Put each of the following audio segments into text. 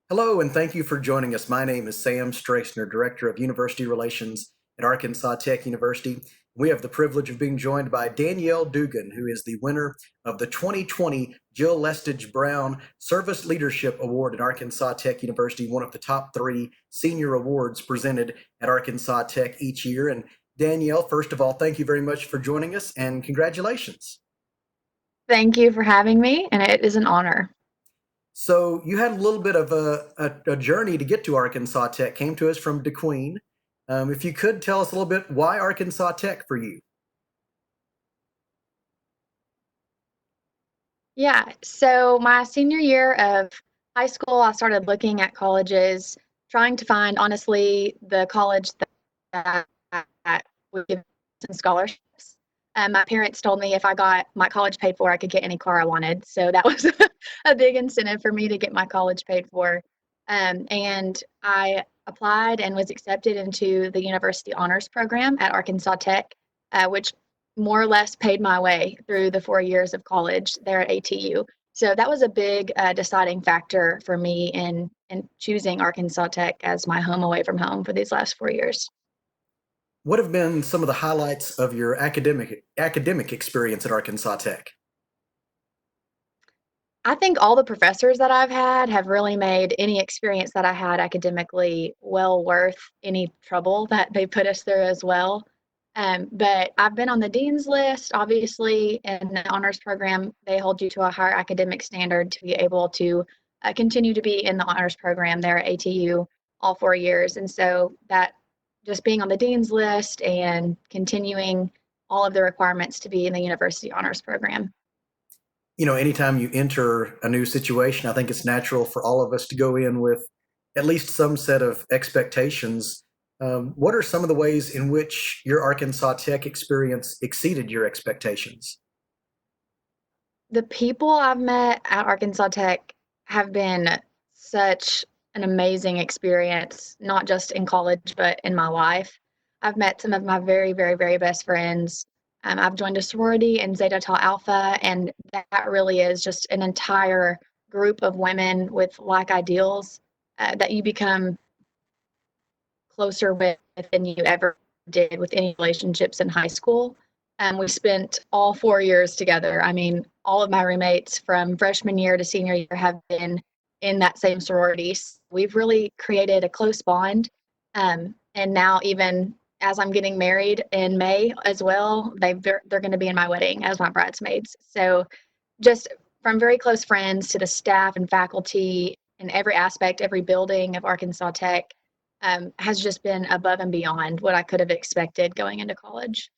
Hello, and thank you for joining us. My name is Sam Strassner, Director of University Relations at Arkansas Tech University. We have the privilege of being joined by Danielle Duggan, who is the winner of the 2020 Jill Lestage Brown Service Leadership Award at Arkansas Tech University, one of the top three senior awards presented at Arkansas Tech each year. And Danielle, first of all, thank you very much for joining us and congratulations. Thank you for having me, and it is an honor. So you had a little bit of a journey to get to Arkansas Tech. Came to us from DeQueen. If you could tell us a little bit why Arkansas Tech for you. Yeah, so my senior year of high school, I started looking at colleges, trying to find, honestly, the college that would give some scholarships. My parents told me if I got my college paid for, I could get any car I wanted. So that was a big incentive for me to get my college paid for. And I applied and was accepted into the University Honors Program at Arkansas Tech, which more or less paid my way through the 4 years of college there at ATU. So that was a big deciding factor for me in choosing Arkansas Tech as my home away from home for these last 4 years. What have been some of the highlights of your academic experience at Arkansas Tech? I think all the professors that I've had have really made any experience that I had academically well worth any trouble that they put us through as well. But I've been on the dean's list. Obviously, in the honors program, they hold you to a higher academic standard to be able to continue to be in the honors program there at ATU all 4 years. And so that just being on the dean's list and continuing all of the requirements to be in the university honors program. Anytime you enter a new situation, I think it's natural for all of us to go in with at least some set of expectations. What are some of the ways in which your Arkansas Tech experience exceeded your expectations? The people I've met at Arkansas Tech have been such an amazing experience, not just in college, but in my life. I've met some of my very, very, very best friends. I've joined a sorority in Zeta Tau Alpha, and that really is just an entire group of women with like ideals that you become closer with than you ever did with any relationships in high school. We spent all 4 years together. I mean, all of my roommates from freshman year to senior year have been in that same sorority. We've really created a close bond. And now, even as I'm getting married in May as well, they're going to be in my wedding as my bridesmaids. So, just from very close friends to the staff and faculty in every aspect, every building of Arkansas Tech has just been above and beyond what I could have expected going into college.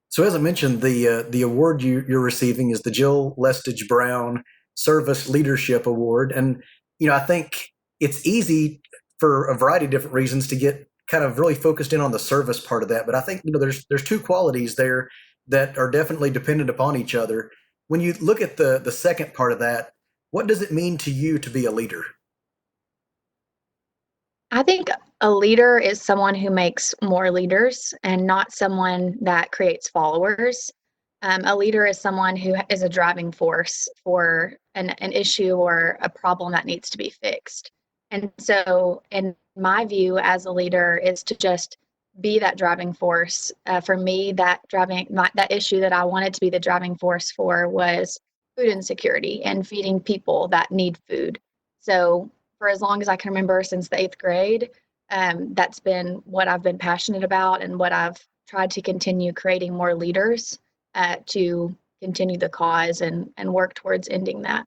So, as I mentioned, the award you're receiving is the Jill Lestage Brown Service Leadership Award, and I think it's easy for a variety of different reasons to get kind of really focused in on the service part of that. But I think there's two qualities there that are definitely dependent upon each other. When you look at the second part of that, what does it mean to you to be a leader? I think a leader is someone who makes more leaders and not someone that creates followers. A leader is someone who is a driving force for an issue or a problem that needs to be fixed. And so, in my view, as a leader, is to just be that driving force. For me, that issue that I wanted to be the driving force for was food insecurity and feeding people that need food. So, for as long as I can remember, since the eighth grade, that's been what I've been passionate about and what I've tried to continue creating more leaders to continue the cause and work towards ending that.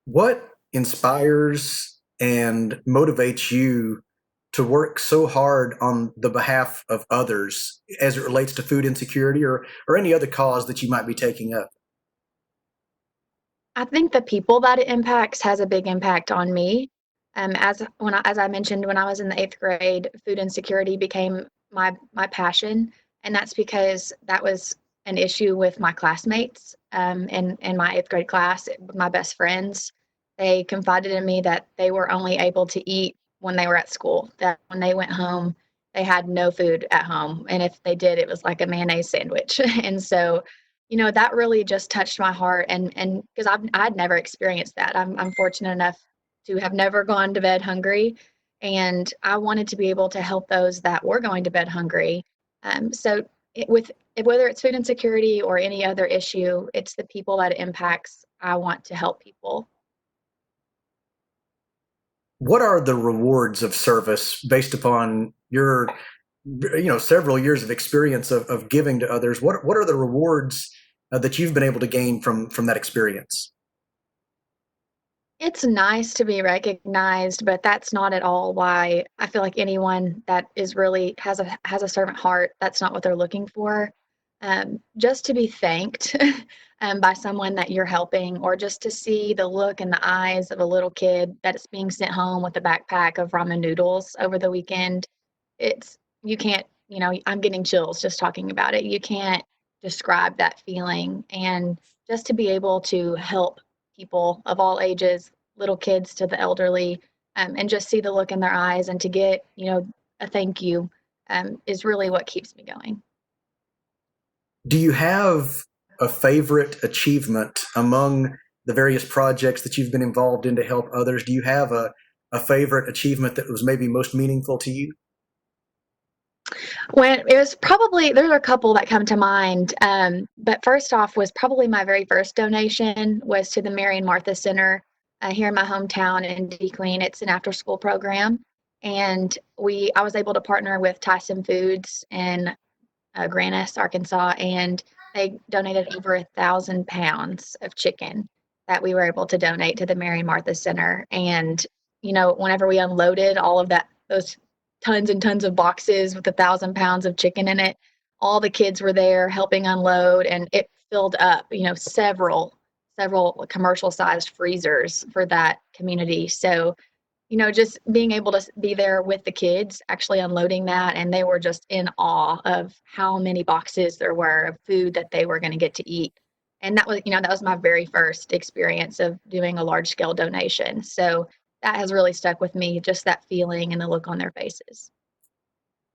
What inspires and motivates you to work so hard on the behalf of others as it relates to food insecurity or any other cause that you might be taking up? I think the people that it impacts has a big impact on me. As I mentioned, when I was in the eighth grade, food insecurity became my passion, and that's because that was an issue with my classmates in my eighth grade class. My best friends, they confided in me that they were only able to eat when they were at school. That when they went home, they had no food at home, and if they did, it was like a mayonnaise sandwich. And so that really just touched my heart, and because I'd never experienced that. I'm fortunate enough to have never gone to bed hungry, and I wanted to be able to help those that were going to bed hungry. So whether it's food insecurity or any other issue, it's the people that it impacts. I want to help people. What are the rewards of service based upon your several years of experience of giving to others? What are the rewards that you've been able to gain from that experience? It's nice to be recognized, but that's not at all why I feel like anyone that is really has a servant heart, that's not what they're looking for. Just to be thanked by someone that you're helping, or just to see the look in the eyes of a little kid that is being sent home with a backpack of ramen noodles over the weekend. It's you can't, I'm getting chills just talking about it. You can't describe that feeling. And just to be able to help people of all ages, little kids to the elderly, and just see the look in their eyes and to get, a thank you, is really what keeps me going. Do you have a favorite achievement among the various projects that you've been involved in to help others? Do you have a favorite achievement that was maybe most meaningful to you? When it was probably there's a couple that come to mind, but first off was probably my very first donation was to the Mary and Martha Center here in my hometown in DeQueen. It's an after-school program, and we I was able to partner with Tyson Foods in Grannis, Arkansas, and they donated over 1,000 pounds of chicken that we were able to donate to the Mary and Martha Center. And whenever we unloaded all of those tons and tons of boxes with 1,000 pounds of chicken in it, all the kids were there helping unload, and it filled up, several commercial sized freezers for that community. So just being able to be there with the kids actually unloading that, and they were just in awe of how many boxes there were of food that they were going to get to eat. And that was my very first experience of doing a large scale donation. So that has really stuck with me, just that feeling and the look on their faces.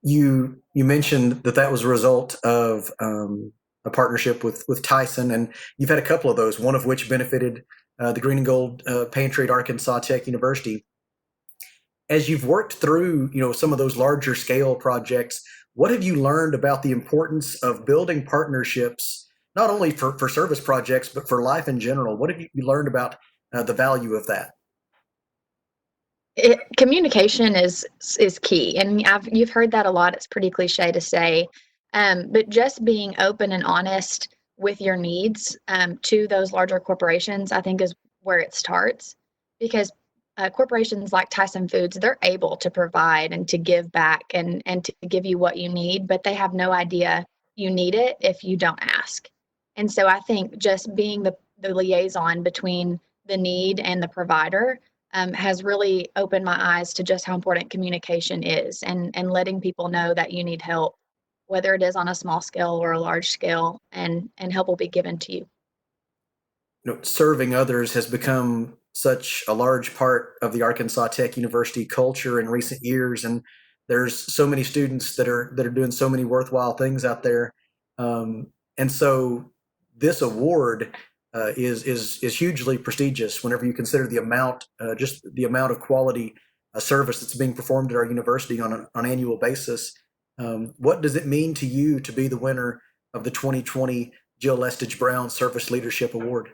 You mentioned that was a result of a partnership with Tyson, and you've had a couple of those. One of which benefited the Green and Gold Pantry at Arkansas Tech University. As you've worked through, some of those larger scale projects, what have you learned about the importance of building partnerships, not only for service projects, but for life in general? What have you learned about the value of that? Communication is key, and you've heard that a lot. It's pretty cliche to say, but just being open and honest with your needs to those larger corporations, I think, is where it starts. Because corporations like Tyson Foods, they're able to provide and to give back and to give you what you need, but they have no idea you need it if you don't ask. And so I think just being the liaison between the need and the provider has really opened my eyes to just how important communication is, and letting people know that you need help, whether it is on a small scale or a large scale, and help will be given to you. Serving others has become such a large part of the Arkansas Tech University culture in recent years, and there's so many students that are doing so many worthwhile things out there, and so this award is hugely prestigious whenever you consider the amount, just the amount of quality service that's being performed at our university on an annual basis. What does it mean to you to be the winner of the 2020 Jill Lestage Brown Service Leadership Award?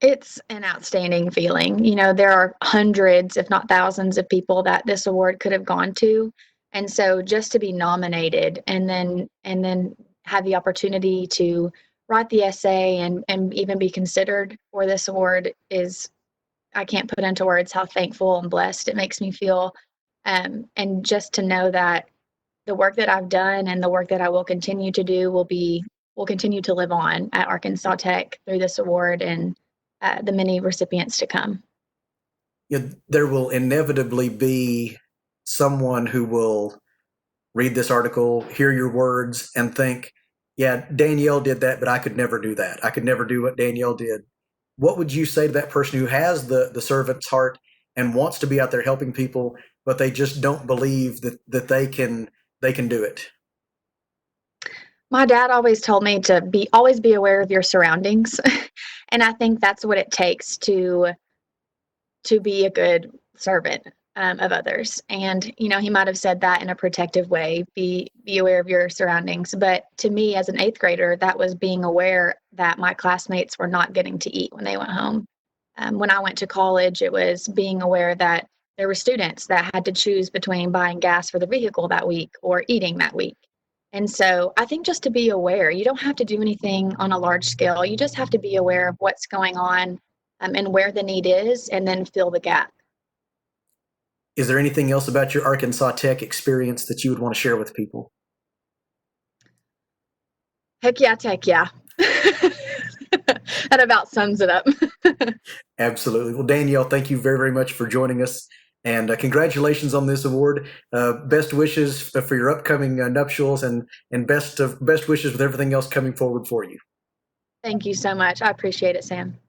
It's an outstanding feeling. There are hundreds, if not thousands, of people that this award could have gone to. And so just to be nominated and then have the opportunity to write the essay and even be considered for this award is, I can't put into words how thankful and blessed it makes me feel. And just to know that the work that I've done and the work that I will continue to do will continue to live on at Arkansas Tech through this award and the many recipients to come. There will inevitably be someone who will read this article, hear your words, and think, yeah, Danielle did that, but I could never do that. I could never do what Danielle did. What would you say to that person who has the servant's heart and wants to be out there helping people, but they just don't believe that they can do it? My dad always told me to always be aware of your surroundings. And I think that's what it takes to be a good servant of others. And he might have said that in a protective way, be aware of your surroundings. But to me, as an eighth grader, that was being aware that my classmates were not getting to eat when they went home. When I went to college, it was being aware that there were students that had to choose between buying gas for the vehicle that week or eating that week. And so I think just to be aware, you don't have to do anything on a large scale. You just have to be aware of what's going on, and where the need is, and then fill the gap. Is there anything else about your Arkansas Tech experience that you would want to share with people? Heck yeah, tech, yeah. That about sums it up. Absolutely. Well, Danielle, thank you very, very much for joining us. And congratulations on this award. Best wishes for your upcoming nuptials, and best wishes with everything else coming forward for you. Thank you so much. I appreciate it, Sam.